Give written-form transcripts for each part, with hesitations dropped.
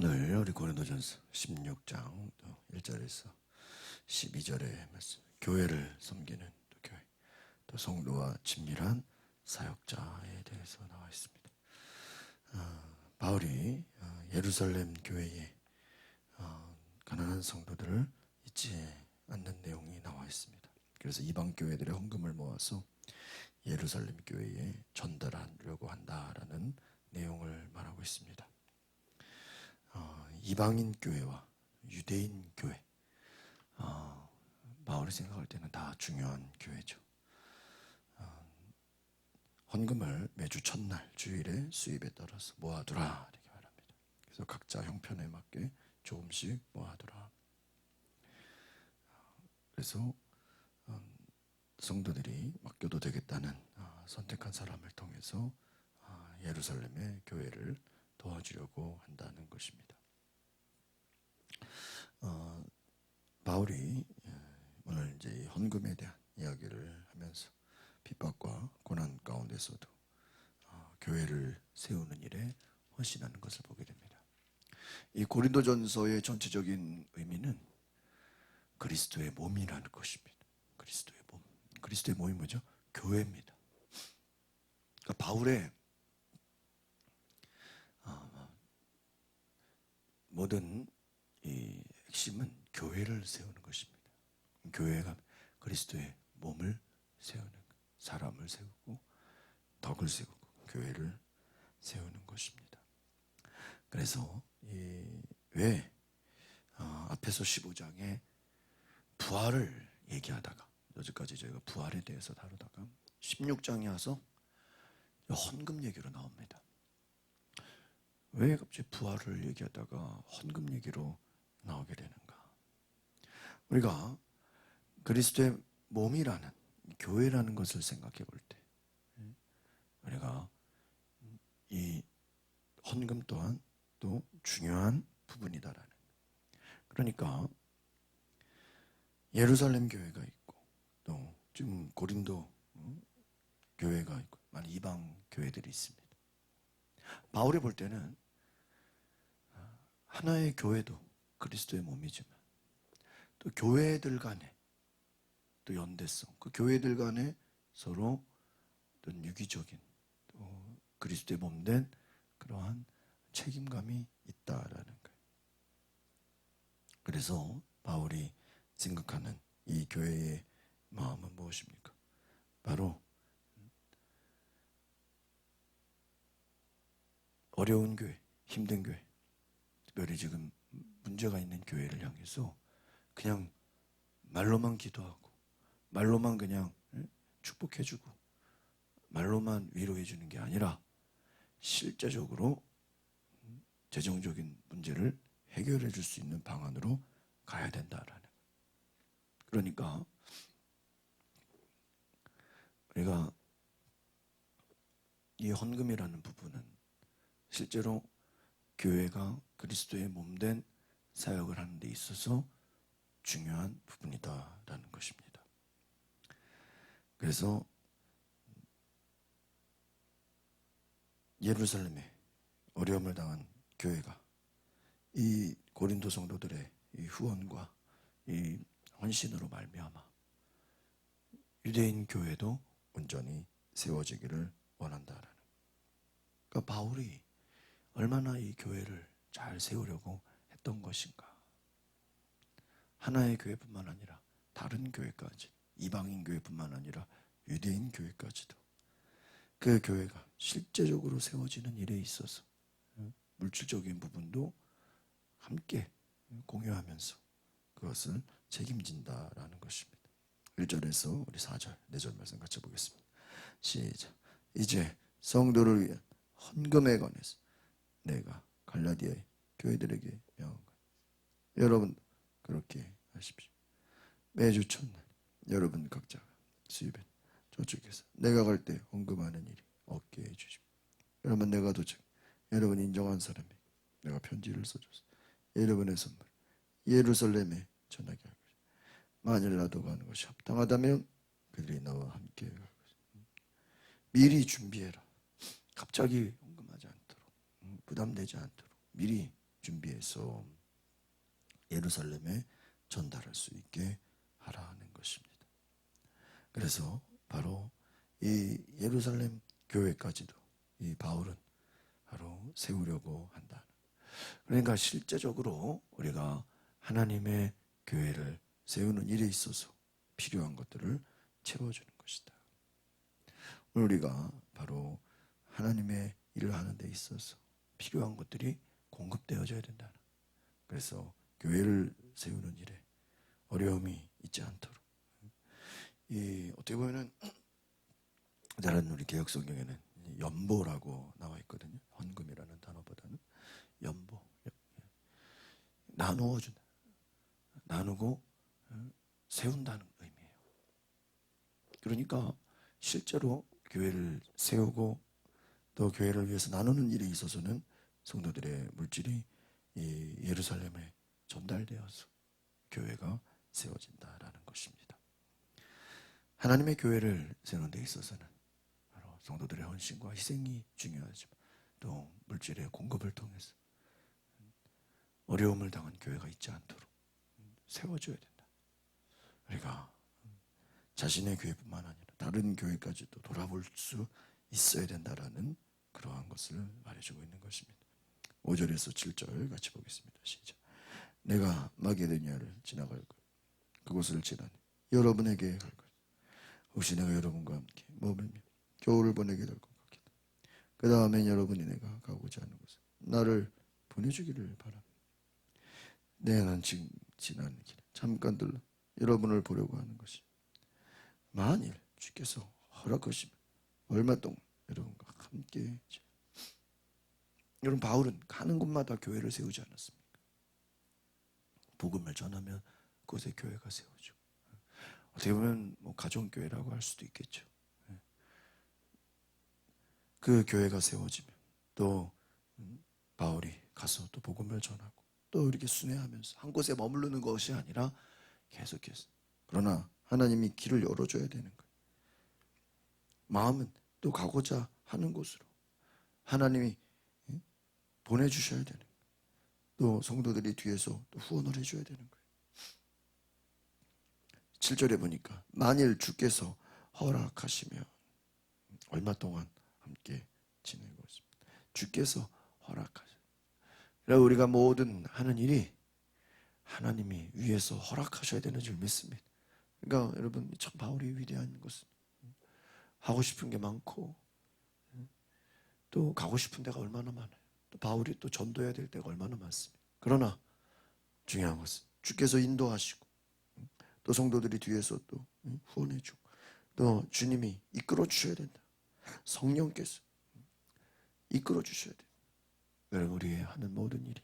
오늘 우리 고린도전서 16장 1절에서 12절의 말씀, 교회를 섬기는 또 교회, 또 성도와 친밀한 사역자에 대해서 나와 있습니다. 바울이 예루살렘 교회에 가난한 성도들을 잊지 않는 내용이 나와 있습니다. 그래서 이방 교회들의 헌금을 모아서 예루살렘 교회에 전달하려고 한다라는 내용을 말하고 있습니다. 이방인 교회와 유대인 교회, 바울이 생각할 때는 다 중요한 교회죠. 헌금을 매주 첫날 주일에 수입에 따라서 모아두라 이렇게 말합니다. 그래서 각자 형편에 맞게 조금씩 모아두라. 그래서 성도들이 맡겨도 되겠다는 선택한 사람을 통해서 예루살렘의 교회를 도와주려고 한다는 것입니다. 바울이 오늘 이제 헌금에 대한 이야기를 하면서 핍박과 고난 가운데서도 교회를 세우는 일에 헌신하는 것을 보게 됩니다. 이 고린도전서의 전체적인 의미는 그리스도의 몸이라는 것입니다. 그리스도의 몸. 그리스도의 몸이 뭐죠? 교회입니다. 그러니까 바울의 모든 이 핵심은 교회를 세우는 것입니다. 교회가 그리스도의 몸을 세우는, 사람을 세우고 덕을 세우고 교회를 세우는 것입니다. 그래서 왜 앞에서 15장에 부활을 얘기하다가, 여기까지 저희가 부활에 대해서 다루다가 16장에 와서 헌금 얘기로 나옵니다. 왜 갑자기 부활을 얘기하다가 헌금 얘기로 나오게 되는가? 우리가 그리스도의 몸이라는, 교회라는 것을 생각해 볼 때 우리가 이 헌금 또한 또 중요한 부분이다라는, 그러니까 예루살렘 교회가 있고 또 지금 고린도 교회가 있고 많은 이방 교회들이 있습니다. 바울이 볼 때는 하나의 교회도 그리스도의 몸이지만 또 교회들 간에 또 연대성, 그 교회들 간에 서로 어떤 유기적인 또 그리스도의 몸된 그러한 책임감이 있다라는 거예요. 그래서 바울이 생각하는 이 교회의 마음은 무엇입니까? 바로 어려운 교회, 힘든 교회, 특별히 지금 문제가 있는 교회를 향해서 그냥 말로만 기도하고 말로만 그냥 축복해주고 말로만 위로해주는 게 아니라 실제적으로 재정적인 문제를 해결해 줄 수 있는 방안으로 가야 된다라는. 그러니까 우리가 이 헌금이라는 부분은 실제로 교회가 그리스도의 몸된 사역을 하는 데 있어서 중요한 부분이다라는 것입니다. 그래서 예루살렘에 어려움을 당한 교회가 이 고린도 성도들의 이 후원과 이 헌신으로 말미암아 유대인 교회도 온전히 세워지기를 원한다라는. 그러니까 바울이 얼마나 이 교회를 잘 세우려고 했던 것인가. 하나의 교회뿐만 아니라 다른 교회까지, 이방인 교회뿐만 아니라 유대인 교회까지도 그 교회가 실제적으로 세워지는 일에 있어서 물질적인 부분도 함께 공유하면서 그것을 책임진다라는 것입니다. 1절에서 우리 4절, 4절 말씀 같이 보겠습니다. 시작. 이제 성도를 위한 헌금에 관해서 내가 갈라디아의 교회들에게 명한 것, 여러분 그렇게 하십시오. 매주 첫날 여러분 각자가 수입에 저쪽에서 내가 갈 때 헌금하는 일이 없게 해주십시오. 여러분 내가 도착, 여러분 인정한 사람에게 내가 편지를 써줘서 여러분의 선물 예루살렘에 전하게 할 것이다. 만일 나도 가는 것이 합당하다면 그들이 나와 함께 갈 것이다. 미리 준비해라. 갑자기 헌금하지 않도록, 부담되지 않도록 미리 준비해서 예루살렘에 전달할 수 있게 하라는 것입니다. 그래서 바로 이 예루살렘 교회까지도 이 바울은 바로 세우려고 한다. 그러니까 실제적으로 우리가 하나님의 교회를 세우는 일에 있어서 필요한 것들을 채워주는 것이다. 오늘 우리가 바로 하나님의 일을 하는 데 있어서 필요한 것들이 공급되어져야 된다. 그래서 교회를 세우는 일에 어려움이 있지 않도록. 어떻게 보면은 다른 우리 개혁 성경에는 연보라고 나와 있거든요. 헌금이라는 단어보다는 연보. 나누어 준다. 나누고 세운다는 의미예요. 그러니까 실제로 교회를 세우고 또 교회를 위해서 나누는 일에 있어서는 성도들의 물질이 이 예루살렘에 전달되어서 교회가 세워진다라는 것입니다. 하나님의 교회를 세우는 데 있어서는 바로 성도들의 헌신과 희생이 중요하지만 또 물질의 공급을 통해서 어려움을 당한 교회가 있지 않도록 세워줘야 된다. 우리가 자신의 교회뿐만 아니라 다른 교회까지도 돌아볼 수 있어야 된다라는 그러한 것을 말해주고 있는 것입니다. 5절에서 7절 같이 보겠습니다. 시작. 내가 마게도니아를 지나갈 것, 그곳을 지나니 여러분에게 할 것, 혹시 내가 여러분과 함께 머물며 겨울을 보내게 될 것 같기도. 그 다음엔 여러분이 내가 가고자 하는 곳에 나를 보내주기를 바랍니다. 내가 지금 지나는 길에 잠깐 들러 여러분을 보려고 하는 것이 만일 주께서 허락하시면 얼마 동안 여러분과 함께 여러분 바울은 가는 곳마다 교회를 세우지 않았습니까? 복음을 전하면 그곳에 교회가 세워지고 어떻게 보면 뭐 가정교회라고 할 수도 있겠죠. 그 교회가 세워지면 또 바울이 가서 또 복음을 전하고 또 이렇게 순회하면서 한 곳에 머무르는 것이 아니라 계속해서 그러나 하나님이 길을 열어줘야 되는 거예요. 마음은 또 가고자 하는 곳으로 하나님이 보내주셔야 되는 거예요. 또 성도들이 뒤에서 또 후원을 해줘야 되는 거예요. 7절에 보니까 만일 주께서 허락하시면 얼마 동안 함께 지내고 있습니다. 주께서 허락하셔요. 그래서 우리가 모든 하는 일이 하나님이 위에서 허락하셔야 되는 줄 믿습니다. 그러니까 여러분 참 바울이 위대한 것은 하고 싶은 게 많고 또 가고 싶은 데가 얼마나 많아요. 또 바울이 또 전도해야 될 때가 얼마나 많습니다. 그러나 중요한 것은 주께서 인도하시고 또 성도들이 뒤에서 또 후원해주고 또 주님이 이끌어 주셔야 된다. 성령께서 이끌어 주셔야 돼요. 여러분 우리의 하는 모든 일이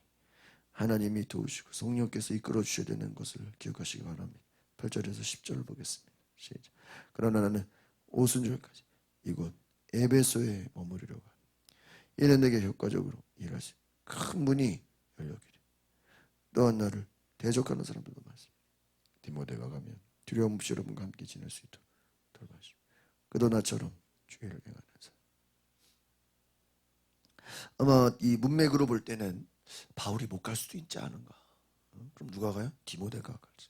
하나님이 도우시고 성령께서 이끌어 주셔야 되는 것을 기억하시기 바랍니다. 8절에서 10절을 보겠습니다. 시작. 그러나 나는 오순절까지 이곳 에베소에 머무르려고 하니 이는 내게 효과적으로 일하시 큰 문이 열려기를 또한 나를 대적하는 사람들도 많습니다. 디모데가 가면 두려움 없이 여러분과 함께 지낼 수 있도록 돌봐주시고 그도 나처럼 주의를 행하는 사람. 아마 이 문맥으로 볼 때는 바울이 못 갈 수도 있지 않은가. 그럼 누가 가요? 디모데가 갈지.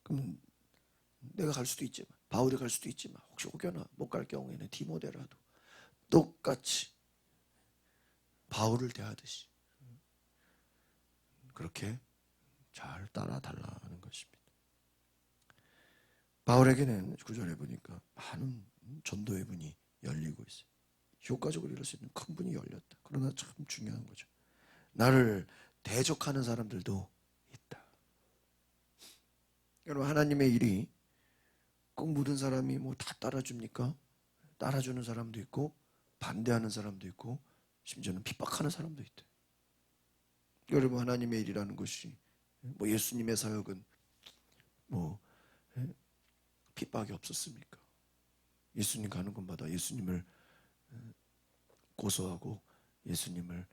그럼 내가 갈 수도 있지만 바울이 갈 수도 있지만 혹시 혹여나 못 갈 경우에는 디모데라도 똑같이 바울을 대하듯이 그렇게 잘 따라달라는 것입니다. 바울에게는 구절에 보니까 많은 전도의 문이 열리고 있어요. 효과적으로 이룰 수 있는 큰 문이 열렸다. 그러나 참 중요한 거죠. 나를 대적하는 사람들도 있다. 여러분 하나님의 일이 꼭 모든 사람이 뭐 다 따라줍니까? 따라주는 사람도 있고 반대하는 사람도 있고 심지어는 핍박하는 사람도 있다. 여러분 하나님의 일이라는 것이 뭐 예수님의 사역은 뭐 핍박이 없었습니까? 예수님 가는 곳마다 예수님을 고소하고 예수님을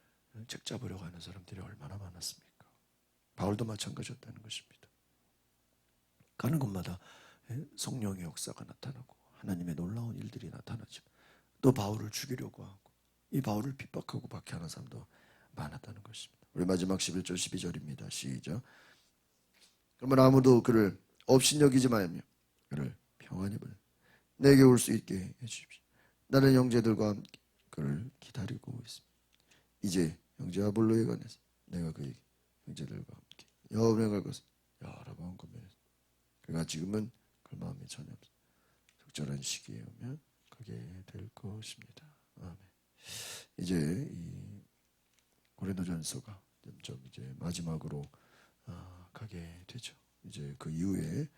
책잡으려고 하는 사람들이 얼마나 많았습니까? 바울도 마찬가지였다는 것입니다. 가는 곳마다 성령의 역사가 나타나고 하나님의 놀라운 일들이 나타나지만 또 바울을 죽이려고 하고 이 바울을 핍박하고 박해하는 사람도 많았다는 것입니다. 우리 마지막 11절 12절입니다. 시작. 그러면 아무도 그를 업신여기지 말며 그를 평안히 보내 내게 올 수 있게 해주십시오. 나는 형제들과 함께 그를 기다리고 있습니다. 이제 형제 아볼로에 관해서 내가 그에게 형제들과 함께 여호와의 갈 것을 여러 번 고민했습니다. 그가 지금은 그 마음이 전혀 없어. 적절한 시기에 오면 가게 될 것입니다. 아멘. 이제 이 고린도전서가 점점 이제 마지막으로 가게 되죠. 이제 그 이후에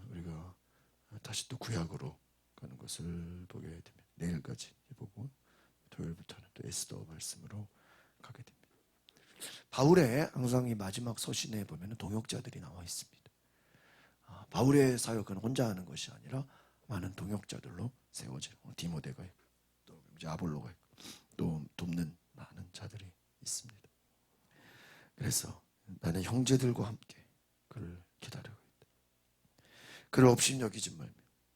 우리가 다시 또 구약으로 가는 것을 보게 됩니다. 내일까지 보고 토요일부터는 또 에스더 말씀으로 가게 됩니다. 바울의 항상 이 마지막 서신에 보면 동역자들이 나와 있습니다. 바울의 사역은 혼자 하는 것이 아니라 많은 동역자들로 세워지는 디모데가 있고 또 이제 아볼로가 있고 또 돕는 많은 자들이 있습니다. 그래서 나는 형제들과 함께 그를 기다리고 있다. 그를 업신여기지 말며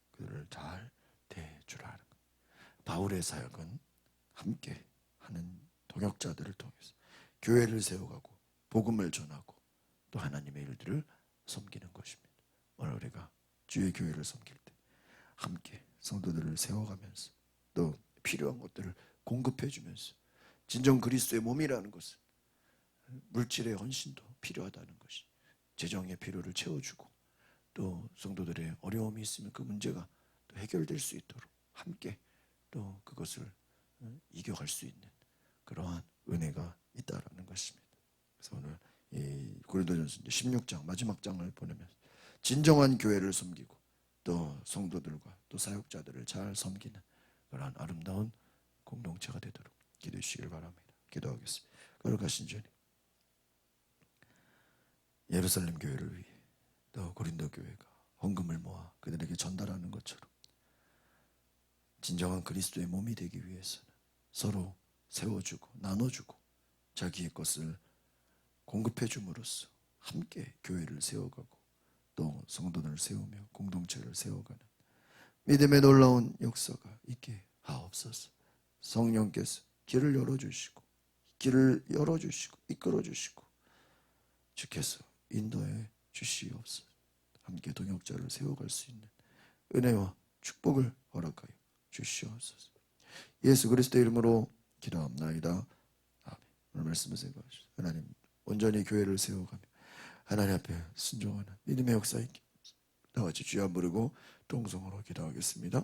그를 잘 대주라 하는 것. 바울의 사역은 함께 하는 동역자들을 통해서 교회를 세워가고 복음을 전하고 또 하나님의 일들을 섬기는 것입니다. 오늘 우리가 주의 교회를 섬길 때 함께 성도들을 세워가면서 또 필요한 것들을 공급해 주면서 진정 그리스도의 몸이라는 것은 물질의 헌신도 필요하다는 것이 재정의 필요를 채워주고 또 성도들의 어려움이 있으면 그 문제가 또 해결될 수 있도록 함께 또 그것을 이겨갈 수 있는 그러한 은혜가 있다라는 것입니다. 그래서 오늘 이 고린도전서 16장 마지막 장을 보내면서 진정한 교회를 섬기고 또 성도들과 또 사역자들을 잘 섬기는 그러한 아름다운 공동체가 되도록 기도해 주시길 바랍니다. 기도하겠습니다. 거룩하신 주님, 예루살렘 교회를 위해 또 고린도 교회가 헌금을 모아 그들에게 전달하는 것처럼 진정한 그리스도의 몸이 되기 위해서는 서로 세워주고 나눠주고 자기의 것을 공급해 줌으로써 함께 교회를 세워가고 또 성도들을 세우며 공동체를 세워가는 믿음의 놀라운 역사가 있게 하옵소서. 성령께서 길을 열어주시고 이끌어 주시고 주께서 인도해 주시옵소서. 함께 동역자를 세워갈 수 있는 은혜와 축복을 허락하여 주시옵소서. 예수 그리스도의 이름으로 기도합나이다. 아멘. 오늘 말씀을 생각하시죠. 하나님 온전히 교회를 세워가며 하나님 앞에 순종하는 믿음의 역사 있게 다 같이 주여 부르고 동성으로 기도하겠습니다.